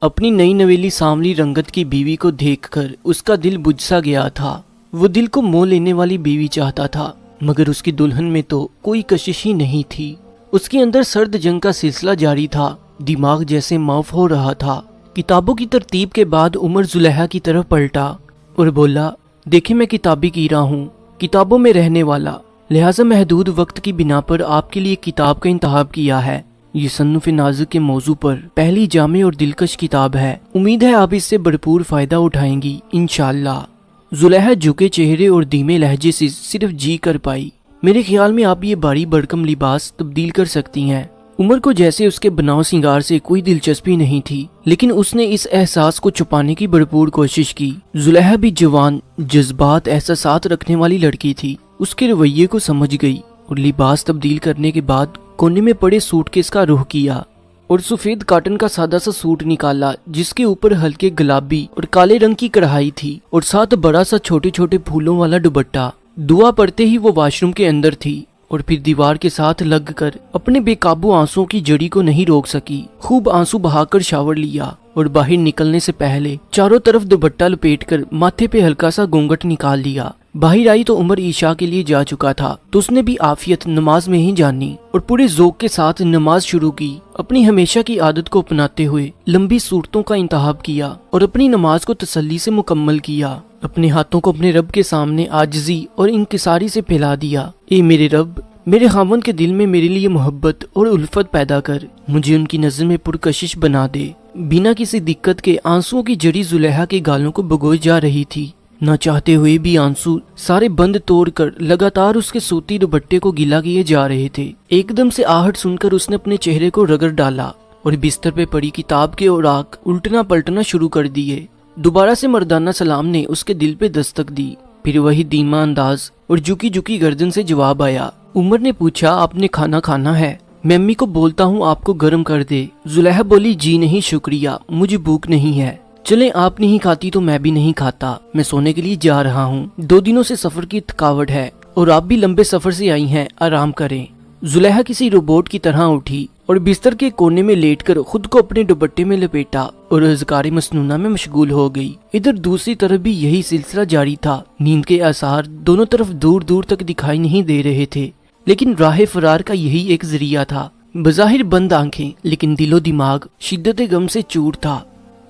اپنی نئی نویلی سانولی رنگت کی بیوی کو دیکھ کر اس کا دل بجھ سا گیا تھا۔ وہ دل کو مو لینے والی بیوی چاہتا تھا، مگر اس کی دلہن میں تو کوئی کشش ہی نہیں تھی۔ اس کے اندر سرد جنگ کا سلسلہ جاری تھا، دماغ جیسے معاف ہو رہا تھا۔ کتابوں کی ترتیب کے بعد عمر زلیخا کی طرف پلٹا اور بولا، دیکھیں میں کتابی کیرا ہوں، کتابوں میں رہنے والا، لہٰذا محدود وقت کی بنا پر آپ کے لیے کتاب کا انتخاب کیا ہے۔ یہ صنف نازک کے موضوع پر پہلی جامع اور دلکش کتاب ہے، امید ہے آپ اس سے بھرپور فائدہ اٹھائیں گی انشاءاللہ۔ زلیخا جھکے چہرے اور دھیمے لہجے سے صرف جی کر پائی، میرے خیال میں آپ یہ بھاری بھرکم لباس تبدیل کر سکتی ہیں۔ عمر کو جیسے اس کے بناؤ سنگار سے کوئی دلچسپی نہیں تھی، لیکن اس نے اس احساس کو چھپانے کی بھرپور کوشش کی۔ زلیخا بھی جوان، جذبات، احساسات رکھنے والی لڑکی تھی، اس کے رویے کو سمجھ گئی اور لباس تبدیل کرنے کے بعد کونے میں پڑے سوٹ کیس کا رخ کیا اور سفید کاٹن کا سادہ سا سوٹ نکالا، جس کے اوپر ہلکے گلابی اور کالے رنگ کی کڑھائی تھی اور ساتھ بڑا سا چھوٹے چھوٹے پھولوں والا دوپٹہ۔ دعا پڑھتے ہی وہ واش روم کے اندر تھی اور پھر دیوار کے ساتھ لگ کر اپنے بے قابو آنسوؤں کی جڑی کو نہیں روک سکی۔ خوب آنسو بہا کر شاور لیا اور باہر نکلنے سے پہلے چاروں طرف دوپٹہ لپیٹ کر ماتھے پہ ہلکا سا گھونگھٹ نکال لیا۔ باہر آئی تو عمر عشاء کے لیے جا چکا تھا، تو اس نے بھی عافیت نماز میں ہی جانی اور پورے ذوق کے ساتھ نماز شروع کی۔ اپنی ہمیشہ کی عادت کو اپناتے ہوئے لمبی صورتوں کا انتخاب کیا اور اپنی نماز کو تسلی سے مکمل کیا۔ اپنے ہاتھوں کو اپنے رب کے سامنے عاجزی اور انکساری سے پھیلا دیا۔ اے میرے رب، میرے خاوند کے دل میں میرے لیے محبت اور الفت پیدا کر، مجھے ان کی نظر میں پرکشش بنا دے۔ بنا کسی دقت کے آنسوؤں کی جڑی زلیخا کے گالوں کو بھگوئی جا رہی تھی، نہ چاہتے ہوئے بھی آنسو سارے بند توڑ کر لگاتار اس کے سوتی دوپٹے کو گیلا کیے جا رہے تھے۔ ایک دم سے آہٹ سن کر اس نے اپنے چہرے کو رگڑ ڈالا اور بستر پہ پڑی کتاب کے اوراق الٹنا پلٹنا شروع کر دیے۔ دوبارہ سے مردانہ سلام نے اس کے دل پہ دستک دی، پھر وہی دھیما انداز اور جھکی جھکی گردن سے جواب آیا۔ عمر نے پوچھا، آپ نے کھانا کھانا ہے؟ میں امی کو بولتا ہوں آپ کو گرم کر دے۔ زلیخا بولی، جی نہیں شکریہ، مجھے بھوک نہیں ہے۔ چلیں آپ نہیں کھاتی تو میں بھی نہیں کھاتا، میں سونے کے لیے جا رہا ہوں، 2 دنوں سے سفر کی تھکاوٹ ہے اور آپ بھی لمبے سفر سے آئی ہیں، آرام کریں۔ زلیخا کسی روبوٹ کی طرح اٹھی اور بستر کے کونے میں لیٹ کر خود کو اپنے دوپٹے میں لپیٹا اور اذکار مسنونہ میں مشغول ہو گئی۔ ادھر دوسری طرف بھی یہی سلسلہ جاری تھا۔ نیند کے آثار دونوں طرف دور دور تک دکھائی نہیں دے رہے تھے، لیکن راہ فرار کا یہی ایک ذریعہ تھا۔ بظاہر بند آنکھیں، لیکن دل و دماغ شدت غم سے چور تھا۔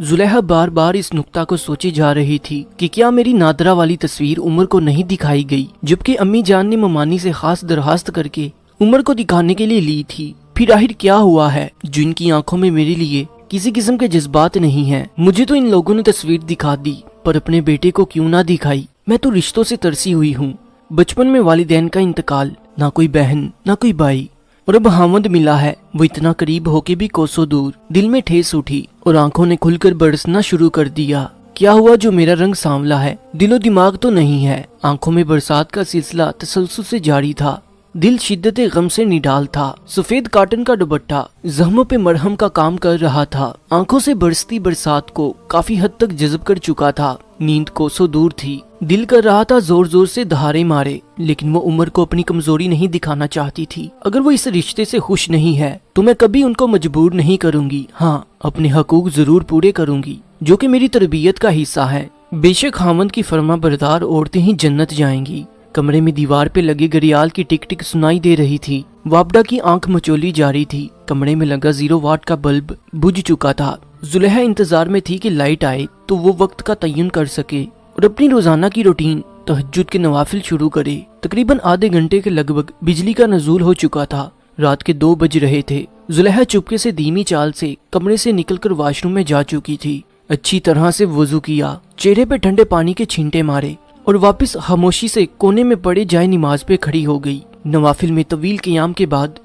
زلیخا بار بار اس نقطہ کو سوچے جا رہی تھی کہ کیا میری نادرہ والی تصویر عمر کو نہیں دکھائی گئی، جبکہ امی جان نے ممانی سے خاص درخواست کر کے عمر کو دکھانے کے لیے لی تھی۔ پھر آخر کیا ہوا ہے جو ان کی آنکھوں میں میرے لیے کسی قسم کے جذبات نہیں ہیں؟ مجھے تو ان لوگوں نے تصویر دکھا دی، پر اپنے بیٹے کو کیوں نہ دکھائی؟ میں تو رشتوں سے ترسی ہوئی ہوں۔ بچپن میں والدین کا انتقال، نہ کوئی بہن نہ کوئی بھائی، اور اب خاوند ملا ہے، وہ اتنا قریب ہو کے بھی کوسوں دور۔ دل میں ٹھیس اٹھی اور آنکھوں نے کھل کر برسنا شروع کر دیا۔ کیا ہوا جو میرا رنگ سانولا ہے، دل و دماغ تو نہیں ہے؟ آنکھوں میں برسات کا سلسلہ تسلسل سے جاری تھا، دل شدت غم سے نڈال تھا۔ سفید کاٹن کا دوپٹہ زخموں پہ مرہم کا کام کر رہا تھا، آنکھوں سے برستی برسات کو کافی حد تک جذب کر چکا تھا۔ نیند کوسوں دور تھی، دل کر رہا تھا زور زور سے دہاڑے مارے، لیکن وہ عمر کو اپنی کمزوری نہیں دکھانا چاہتی تھی۔ اگر وہ اس رشتے سے خوش نہیں ہے تو میں کبھی ان کو مجبور نہیں کروں گی، ہاں اپنے حقوق ضرور پورے کروں گی جو کہ میری تربیت کا حصہ ہے۔ بے شک خاوند کی فرما بردار عورتیں ہی جنت جائیں گی۔ کمرے میں دیوار پہ لگے گھڑیال کی ٹک ٹک سنائی دے رہی تھی۔ وابڈا کی آنکھ مچولی جاری تھی، کمرے میں لگا 0 واٹ کا بلب بجھ چکا تھا۔ زلیخا انتظار میں تھی کہ لائٹ آئے تو وہ وقت کا تعین کر سکے اور اپنی روزانہ کی روٹین تہجد کے نوافل شروع کرے۔ تقریباً آدھے گھنٹے کے لگ بھگ بجلی کا نزول ہو چکا تھا، رات کے 2 بج رہے تھے۔ زلیخا چپکے سے دھیمی چال سے کمرے سے نکل کر واش روم میں جا چکی تھی۔ اچھی طرح سے وضو کیا، چہرے پہ ٹھنڈے پانی کے چھینٹے مارے اور واپس خاموشی سے کونے میں پڑے جائے نماز پہ کھڑی ہو گئی۔ نوافل میں طویل قیام کے بعد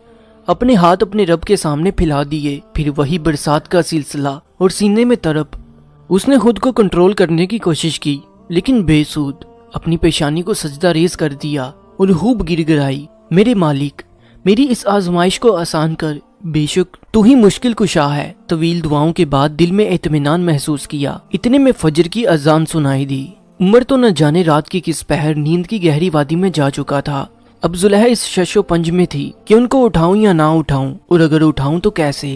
اپنے ہاتھ اپنے رب کے سامنے پھیلا دیے، پھر وہی برسات کا سلسلہ اور سینے میں تڑپ۔ اس نے خود کو کنٹرول کرنے کی کوشش کی، لیکن بے سود۔ اپنی پیشانی کو سجدہ ریز کر دیا اور خوب گر گرائی، میرے مالک میری اس آزمائش کو آسان کر، بے شک تو ہی مشکل کشا ہے۔ طویل دعاؤں کے بعد دل میں اطمینان محسوس کیا۔ اتنے میں فجر کی اذان سنائی دی۔ عمر تو نہ جانے رات کی کس پہر نیند کی گہری وادی میں جا چکا تھا۔ اب زلیخا اس شش و پنج میں تھی کہ ان کو اٹھاؤں یا نہ اٹھاؤں، اور اگر اٹھاؤں تو کیسے۔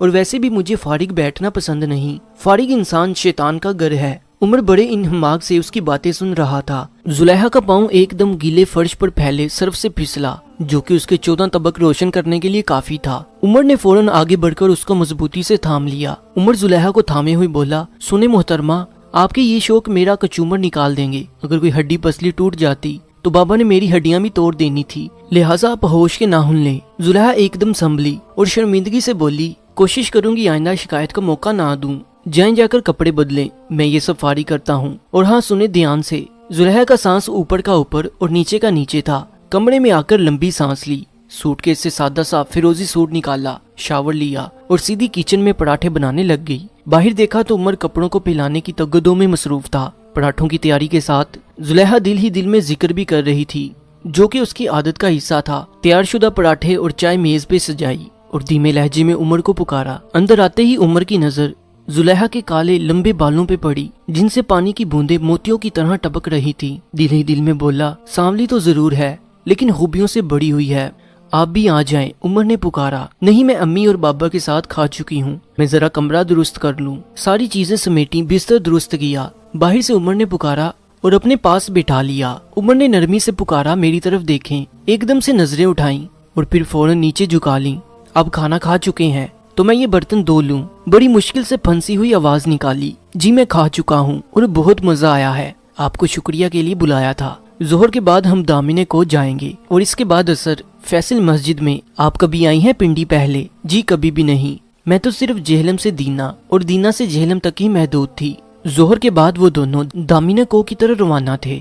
اور ویسے بھی مجھے فارغ بیٹھنا پسند نہیں، فارغ انسان شیطان کا گھر ہے۔ عمر بڑے انہماک سے اس کی باتیں سن رہا تھا۔ زلیخا کا پاؤں ایک دم گیلے فرش پر پھیلے سرف سے پھسلا، جو کہ اس کے 14 طبق روشن کرنے کے لیے کافی تھا۔ عمر نے فوراً آگے بڑھ کر اس کو مضبوطی سے تھام لیا۔ عمر زلیخا کو تھامے ہوئے بولا، سنیں محترمہ، آپ کے یہ شوق میرا کچومر نکال دیں گے۔ اگر کوئی ہڈی پسلی ٹوٹ جاتی تو بابا نے میری ہڈیاں بھی توڑ دینی تھی، لہٰذا آپ ہوش کے ناخن لیں۔ زلیخا ایک دم سنبھلی اور شرمندگی سے بولی، کوشش کروں گی آئندہ شکایت کا موقع نہ دوں۔ جائیں جا کر کپڑے بدلیں، میں یہ سب فارغ کرتا ہوں۔ اور ہاں سنیں دھیان سے۔ زلیخا کا سانس اوپر کا اوپر اور نیچے کا نیچے تھا۔ کمرے میں آ کر لمبی سانس لی، سوٹ کیس سے سادہ سا فیروزی سوٹ نکالا، شاور لیا اور سیدھی کچن میں پراٹھے بنانے لگ گئی۔ باہر دیکھا تو عمر کپڑوں کو پھیلانے کی تگدوں میں مصروف تھا۔ پراٹھوں کی تیاری کے ساتھ زلیخا دل ہی دل میں ذکر بھی کر رہی تھی، جو کہ اس کی عادت کا حصہ تھا۔ تیار شدہ پراٹھے اور چائے میز پہ سجائی اور دھیمے لہجے میں عمر کو پکارا۔ اندر آتے ہی عمر کی نظر زلیخا کے کالے لمبے بالوں پہ پڑی، جن سے پانی کی بوندیں موتیوں کی طرح ٹپک رہی تھی۔ دل ہی دل میں بولا، سانولی تو ضرور ہے لیکن خوبیوں سے بڑی ہوئی ہے، آپ بھی آ جائیں۔ عمر نے پکارا، نہیں میں امی اور بابا کے ساتھ کھا چکی ہوں، میں ذرا کمرہ درست کر لوں۔ ساری چیزیں سمیٹی، بستر درست کیا۔ باہر سے عمر نے پکارا اور اپنے پاس بٹھا لیا۔ عمر نے نرمی سے پکارا، میری طرف دیکھیں۔ ایک دم سے نظریں اٹھائیں اور پھر فوراً نیچے جھکا لیں۔ اب کھانا کھا چکے ہیں تو میں یہ برتن دھو لوں۔ بڑی مشکل سے پھنسی ہوئی آواز نکالی، جی میں کھا چکا ہوں اور بہت مزہ آیا ہے، آپ کو شکریہ کے لیے بلایا تھا۔ ظہر کے بعد ہم دامنے کو جائیں گے اور اس کے بعد اثر فیصل مسجد میں۔ آپ کبھی آئی ہیں پنڈی پہلے؟ جی کبھی بھی نہیں، میں تو صرف جہلم سے دینا اور دینا سے جہلم تک ہی محدود تھی۔ ظہر کے بعد وہ دونوں دامنے کو کی طرح روانہ تھے۔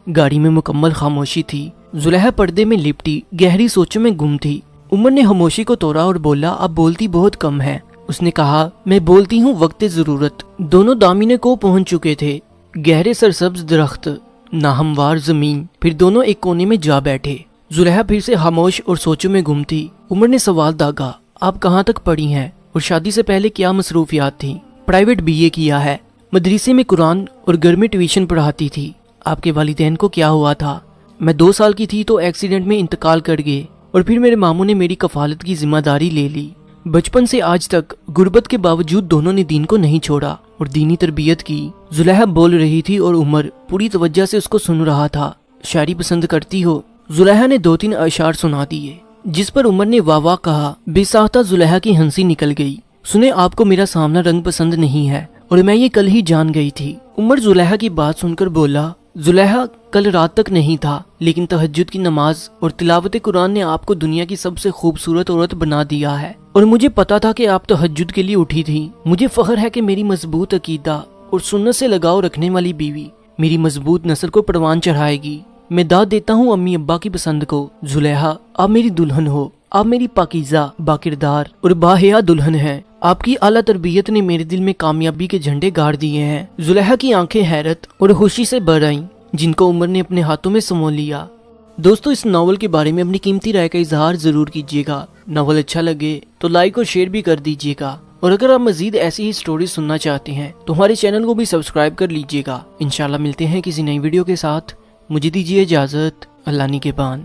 گاڑی میں مکمل خاموشی تھی۔ زلیخا پردے میں لپٹی گہری سوچوں میں گم تھی۔ عمر نے خاموشی کو توڑا اور بولا، آپ بولتی بہت کم ہے۔ اس نے کہا، میں بولتی ہوں وقت ضرورت۔ دونوں دامنے کو پہنچ چکے تھے، گہرے سرسبز درخت، ناہموار زمین، پھر دونوں ایک کونے میں جا بیٹھے۔ زلیخا پھر سے خاموش اور سوچوں میں گم تھی۔ عمر نے سوال داغا، آپ کہاں تک پڑھی ہیں اور شادی سے پہلے کیا مصروفیات تھیں؟ پرائیویٹ BA کیا ہے، مدرسے میں قرآن اور گھر میں ٹیوشن پڑھاتی تھی۔ آپ کے والدین کو کیا ہوا تھا؟ میں 2 سال کی تھی تو ایکسیڈنٹ میں انتقال کر گئے اور پھر میرے ماموں نے میری کفالت کی ذمہ داری لے لی۔ بچپن سے آج تک غربت کے باوجود دونوں نے دین کو نہیں چھوڑا اور دینی تربیت کی۔ زلیخا بول رہی تھی اور عمر پوری توجہ سے اس کو سن رہا تھا۔ شاعری پسند کرتی ہو؟ زلیخا نے 2-3 اشعار سنا دیے، جس پر عمر نے واہ واہ کہا۔ بے ساختہ زلیخا کی ہنسی نکل گئی۔ سنیں، آپ کو میرا سامنا رنگ پسند نہیں ہے اور میں یہ کل ہی جان گئی تھی۔ عمر زلیخا کی بات سن کر بولا، زلیخا کل رات تک نہیں تھا، لیکن تہجد کی نماز اور تلاوت قرآن نے آپ کو دنیا کی سب سے خوبصورت عورت بنا دیا ہے، اور مجھے پتا تھا کہ آپ تہجد کے لیے اٹھی تھی۔ مجھے فخر ہے کہ میری مضبوط عقیدہ اور سنت سے لگاؤ رکھنے والی بیوی میری مضبوط نسل کو پروان چڑھائے گی۔ میں داد دیتا ہوں امی ابا کی پسند کو۔ زلیخا، آپ میری دلہن ہو، آپ میری پاکیزہ، باکردار اور باحیا دلہن ہیں۔ آپ کی اعلیٰ تربیت نے میرے دل میں کامیابی کے جھنڈے گاڑ دیے ہیں۔ زلیخا کی آنکھیں حیرت اور خوشی سے بھر آئیں، جن کو عمر نے اپنے ہاتھوں میں سمو لیا۔ دوستو، اس ناول کے بارے میں اپنی قیمتی رائے کا اظہار ضرور کیجیے گا۔ ناول اچھا لگے تو لائک اور شیئر بھی کر دیجیے گا، اور اگر آپ مزید ایسی ہی سٹوری سننا چاہتے ہیں تو ہمارے چینل کو بھی سبسکرائب کر لیجیے گا۔ انشاءاللہ ملتے ہیں کسی نئی ویڈیو کے ساتھ۔ مجھے دیجیے اجازت، اللہ نگہبان۔